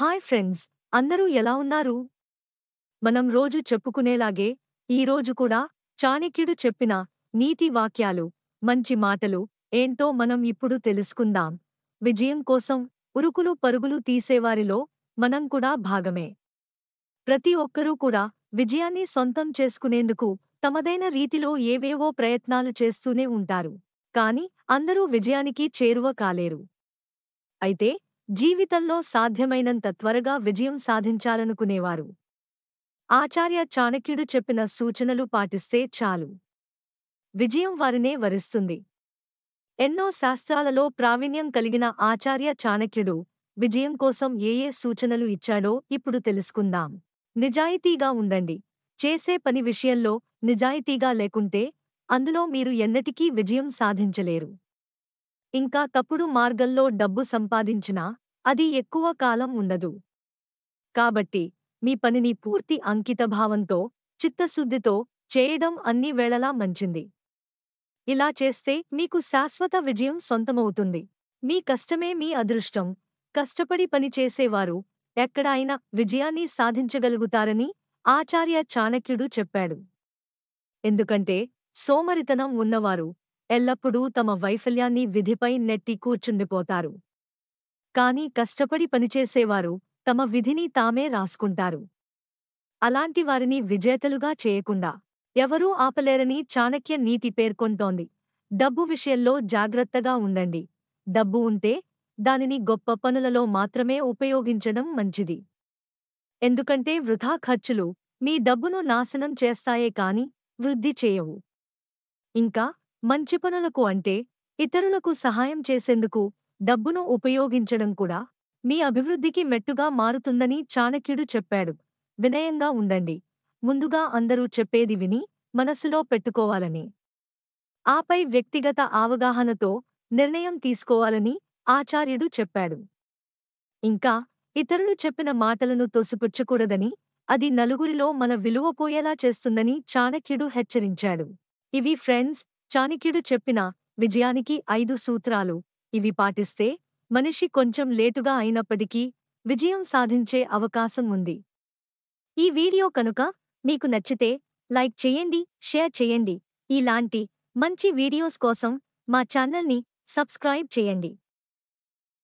Hi friends, అందరూ ఎలా ఉన్నారు? మనం రోజు చెప్పుకునేలాగే ఈరోజు కూడా చాణక్యుడు చెప్పిన నీతి వాక్యాలు, మంచి మాటలు ఏంటో మనం ఇప్పుడు తెలుసుకుందాం. విజయం కోసం ఉరుకులు పరుగులు తీసేవారిలో మనం కూడా భాగమే. ప్రతి ఒక్కరూ కూడా విజయాన్ని సొంతం చేసుకునేందుకు తమదైన రీతిలో ఏవేవో ప్రయత్నాలు చేస్తూనే ఉంటారు. కానీ అందరూ విజయానికి చేరువ కాలేరు. అయితే జీవితంలో సాధ్యమైనంత త్వరగా విజయం సాధించాలనుకునేవారు ఆచార్య చాణక్యుడు చెప్పిన సూచనలు పాటిస్తే చాలు. విజయం వారినే వరిస్తుంది. ఎన్నో శాస్త్రాలలో ప్రావీణ్యం కలిగిన ఆచార్య చాణక్యుడు విజయం కోసం ఏ సూచనలు ఇచ్చాడో ఇప్పుడు తెలుసుకుందాం. నిజాయితీగా ఉండండి. చేసే పని విషయంలో నిజాయితీగా లేకుంటే అందులో మీరు ఎన్నటికీ విజయం సాధించలేరు. ఇంకా తప్పుడు మార్గంలో డబ్బు సంపాదించినా అది ఎక్కువ కాలం ఉండదు. కాబట్టి మీ పనిని పూర్తి అంకితభావంతో, చిత్తశుద్ధితో చేయడం అన్ని వేళలా మంచింది. ఇలా చేస్తే మీకు శాశ్వత విజయం సొంతమవుతుంది. మీ కష్టమే మీ అదృష్టం. కష్టపడి పనిచేసేవారు ఎక్కడ అయినా విజయాన్ని సాధించగలుగుతారని ఆచార్య చాణక్యుడు చెప్పాడు. ఎందుకంటే సోమరితనం ఉన్నవారు ఎల్లప్పుడూ తమ వైఫల్యాన్ని విధిపై నెట్టి కూర్చుండిపోతారు. కానీ కష్టపడి పనిచేసేవారు తమ విధిని తామే రాసుకుంటారు. అలాంటి వారిని విజేతలుగా చేయకుండా ఎవరూ ఆపలేరని చాణక్య నీతి పేర్కొంటోంది. డబ్బు విషయంలో జాగ్రత్తగా ఉండండి. డబ్బు ఉంటే దానిని గొప్ప పనులలో మాత్రమే ఉపయోగించడం మంచిది. ఎందుకంటే వృథా ఖర్చులు మీ డబ్బును నాశనం చేస్తాయే కాని వృద్ధి చేయవు. ఇంకా మంచి పనులకు అంటే ఇతరులకు సహాయం చేసేందుకు డబ్బును ఉపయోగించడం కూడా మీ అభివృద్ధికి మెట్టుగా మారుతుందని చాణక్యుడు చెప్పాడు. వినయంగా ఉండండి. ముందుగా అందరూ చెప్పేది విని మనసులో పెట్టుకోవాలని, ఆపై వ్యక్తిగత అవగాహనతో నిర్ణయం తీసుకోవాలని ఆచార్యుడు చెప్పాడు. ఇంకా ఇతరులు చెప్పిన మాటలను తోసిపుచ్చకూడదని, అది నలుగురిలో మన విలువ పోయేలా చేస్తుందని చాణక్యుడు హెచ్చరించాడు. ఇవి ఫ్రెండ్స్, చాణక్యుడు చెప్పిన విజయానికి 5 సూత్రాలు. ఇవి పాటిస్తే మనిషి కొంచెం లేటుగా అయినప్పటికీ విజయం సాధించే అవకాశం ఉంది. ఈ వీడియో కనుక మీకు నచ్చితే లైక్ చేయండి, షేర్ చేయండి. ఇలాంటి మంచి వీడియోస్ కోసం మా ఛానల్ని సబ్స్క్రైబ్ చేయండి.